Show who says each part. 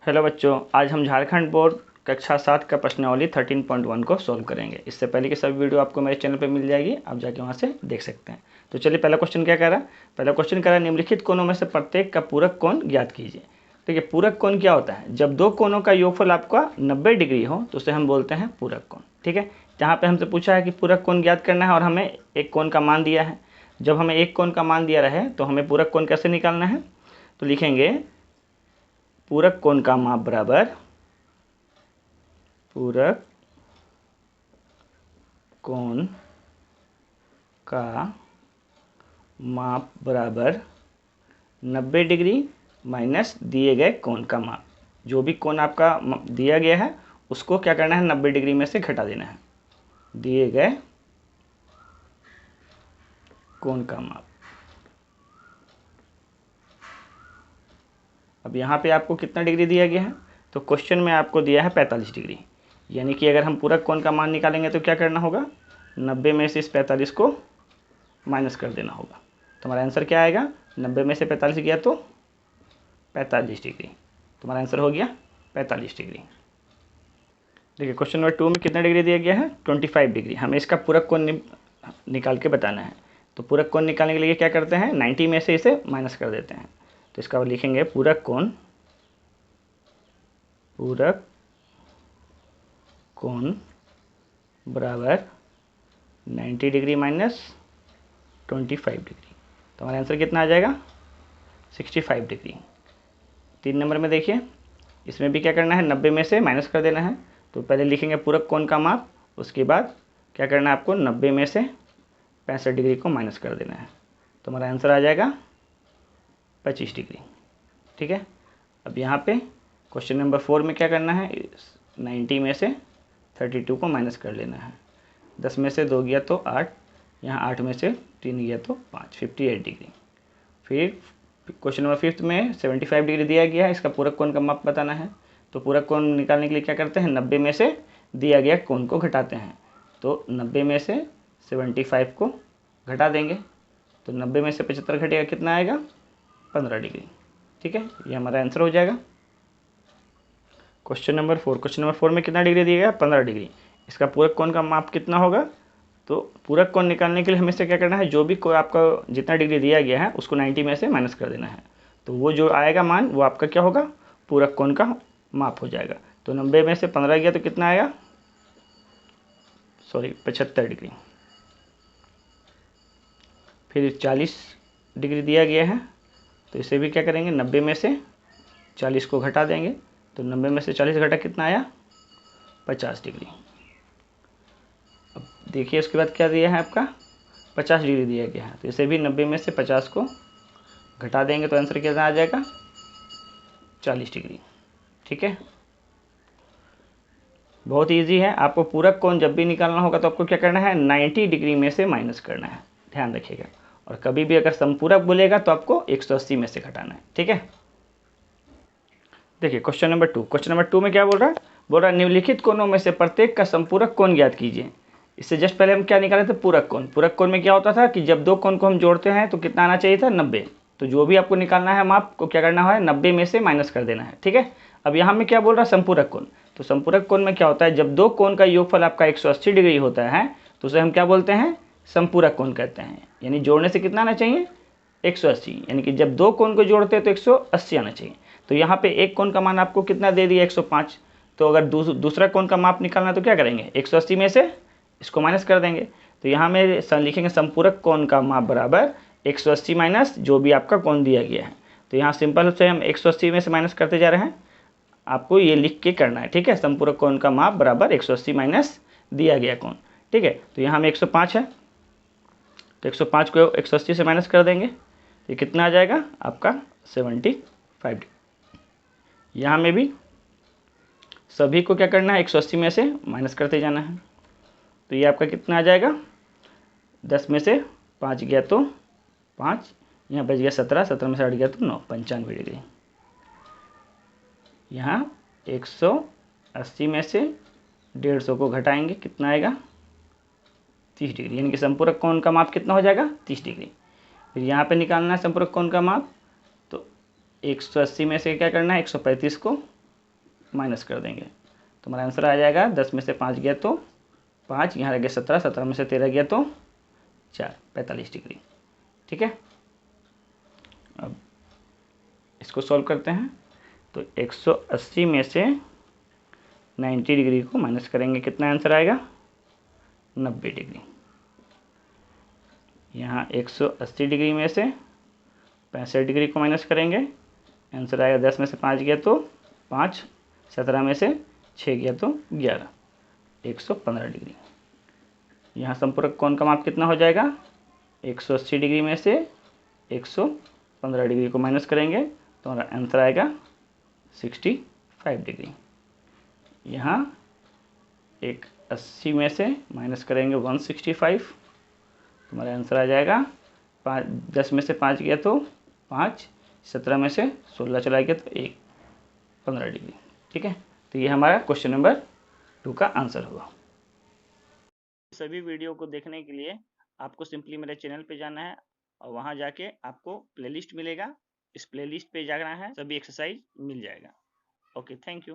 Speaker 1: Hello बच्चों, आज हम झारखंड बोर्ड कक्षा 7 का प्रश्नावली 13.1 को सॉल्व करेंगे। इससे पहले की सभी वीडियो आपको मेरे चैनल पर मिल जाएगी, आप जाके वहाँ से देख सकते हैं। तो चलिए, पहला क्वेश्चन क्या कह रहा है। पहला क्वेश्चन कह रहा है निम्नलिखित कोणों में से प्रत्येक का पूरक कोण ज्ञात कीजिए। ठीक है, पूरक कोण क्या होता है? जब दो कोणों का योगफल आपका 90 डिग्री हो तो उसे हम बोलते हैं पूरक कोण। ठीक है, जहाँ पे हमसे पूछा है कि पूरक कोण ज्ञात करना है और हमें एक कोण का मान दिया है। जब हमें एक कोण का मान दिया रहे तो हमें पूरक कोण कैसे निकालना है? तो लिखेंगे पूरक कोण का माप बराबर पूरक कोण का माप बराबर 90 डिग्री माइनस दिए गए कोण का माप। जो भी कोण आपका दिया गया है उसको क्या करना है, 90 डिग्री में से घटा देना है दिए गए कोण का माप। अब यहाँ पे आपको कितना डिग्री दिया गया है? तो क्वेश्चन में आपको दिया है 45 डिग्री, यानी कि अगर हम पूरक कोण का मान निकालेंगे तो क्या करना होगा, 90 में से इस 45 को माइनस कर देना होगा। तो हमारा आंसर क्या आएगा? 90 में से 45 गया तो 45 डिग्री। तुम्हारा आंसर हो गया 45 डिग्री। देखिए, क्वेश्चन नंबर 2 में कितना डिग्री दिया गया है? 25 डिग्री। हमें इसका पूरक कोण निकाल के बताना है। तो पूरक कोण निकालने के लिए क्या करते हैं, 90 में से इसे माइनस कर देते हैं। तो इसका लिखेंगे पूरक कोण बराबर 90 डिग्री माइनस 25 डिग्री। तो हमारा आंसर कितना आ जाएगा? 65 डिग्री। 3 नंबर में देखिए, इसमें भी क्या करना है, 90 में से माइनस कर देना है। तो पहले लिखेंगे पूरक कोण का माप, उसके बाद क्या करना है आपको, 90 में से 65 डिग्री को माइनस कर देना है। तो हमारा आंसर आ जाएगा 25 डिग्री। ठीक है, अब यहाँ पे क्वेश्चन नंबर 4 में क्या करना है, 90 में से 32 को माइनस कर लेना है। 10 में से 2 गया तो 8, यहाँ 8 में से 3 गया तो 5, 58 डिग्री। फिर क्वेश्चन नंबर 5 में 75 डिग्री दिया गया है, इसका पूरक कोण का माप बताना है। तो पूरक कोण निकालने के लिए क्या करते हैं, 90 में से दिया गया कोण को घटाते हैं। तो 90 में से 75 को घटा देंगे, तो 90 में से 75 घटेगा, कितना आएगा, 15 डिग्री। ठीक है, ये हमारा आंसर हो जाएगा। क्वेश्चन नंबर 4 में कितना डिग्री दिया गया, 15 डिग्री। इसका पूरक कोण का माप कितना होगा? तो पूरक कोण निकालने के लिए हमें से क्या करना है, जो भी कोई आपका जितना डिग्री दिया गया है उसको 90 में से माइनस कर देना है। तो वो जो आएगा मान वो आपका क्या होगा, पूरक कोण का माप हो जाएगा। तो 90 में से 15 गया तो कितना आएगा, 75 डिग्री। फिर 40 डिग्री दिया गया है, तो इसे भी क्या करेंगे, 90 में से 40 को घटा देंगे। तो 90 में से 40 घटा कितना आया, 50 डिग्री। अब देखिए उसके बाद क्या दिया है आपका, 50 डिग्री दिया गया है। तो इसे भी 90 में से 50 को घटा देंगे तो आंसर कितना आ जाएगा, 40 डिग्री। ठीक है, बहुत इजी है। आपको पूरक कोण जब भी निकालना होगा तो आपको क्या करना है, 90 डिग्री में से माइनस करना है, ध्यान रखिएगा। और कभी भी अगर संपूरक बोलेगा तो आपको 180 में से घटाना है। ठीक है, देखिए क्वेश्चन नंबर 2 में क्या बोल रहा है निम्नलिखित कोणों में से प्रत्येक का संपूरक कोण ज्ञात कीजिए। इससे जस्ट पहले हम क्या निकाले थे, पूरक कोण। पूरक कोण में क्या होता था कि जब दो कोण को हम जोड़ते हैं तो कितना आना चाहिए था, 90। तो जो भी आपको निकालना है माप को क्या करना है, 90 में से माइनस कर देना है। ठीक है, अब यहाँ में क्या बोल रहा है, संपूरक कोण। तो संपूरक कोण में क्या होता है, जब दो कोण का योगफल आपका 180 डिग्री होता है तो उसे हम क्या बोलते हैं, संपूरक कोण कहते हैं। यानी जोड़ने से कितना आना चाहिए, 180। यानी कि जब दो कोण को जोड़ते हैं तो 180 आना चाहिए। तो यहाँ पे एक कोण का मान आपको कितना दे दिया, 105। तो अगर दूसरा कोण का माप निकालना तो क्या करेंगे, 180 में से इसको माइनस कर देंगे। तो यहाँ में लिखेंगे संपूरक कोण का माप बराबर 180 माइनस जो भी आपका कोण दिया गया है। तो यहाँ सिंपल से हम 180 में से माइनस करते जा रहे हैं, आपको ये लिख के करना है। ठीक है, संपूरक कोण का माप बराबर 180 माइनस दिया गया कोण। ठीक है, तो यहाँ में 105 है, तो 105 को 180 से माइनस कर देंगे, तो ये कितना आ जाएगा आपका 75। यहाँ में भी सभी को क्या करना है, 180 में से माइनस करते जाना है। तो ये आपका कितना आ जाएगा, 10 में से 5 गया तो 5, यहाँ बच गया 17, 17 में से 8 गया तो 9, 95 डिग्री। यहाँ 180 में से 150 को घटाएंगे, कितना आएगा, 30 डिग्री। यानी कि संपूरक कोण का माप कितना हो जाएगा, 30 डिग्री। फिर यहाँ पे निकालना है संपूरक कोण का माप, तो 180 में से क्या करना है, 135 को माइनस कर देंगे तो हमारा आंसर आ जाएगा 10 में से 5 गया तो 5, यहाँ रह गया 17, 17 में से 13 गया तो 4, 45 डिग्री। ठीक है, अब इसको सॉल्व करते हैं। तो 180 में से 90 डिग्री को माइनस करेंगे, कितना आंसर आएगा? 90 डिग्री। यहाँ 180 डिग्री में से 65 डिग्री को माइनस करेंगे, आंसर आएगा 10 में से 5 गया तो 5, 17 में से 6 गया तो 11, 115 डिग्री। यहाँ संपूरक कोण का माप कितना हो जाएगा? 180 डिग्री में से 115 डिग्री को माइनस करेंगे तो हमारा आंसर आएगा 65 डिग्री। यहाँ 180 में से माइनस करेंगे 165 तो हमारा आंसर आ जाएगा 10 में से 5 गया तो 5, 17 में से 16 चला गया तो 15 डिग्री। ठीक है, तो ये हमारा क्वेश्चन नंबर 2 का आंसर होगा। सभी वीडियो को देखने के लिए आपको सिंपली मेरे चैनल पे जाना है और वहाँ जाके आपको प्लेलिस्ट मिलेगा, इस प्लेलिस्ट पे जाना है, सभी एक्सरसाइज मिल जाएगा। Okay, thank you.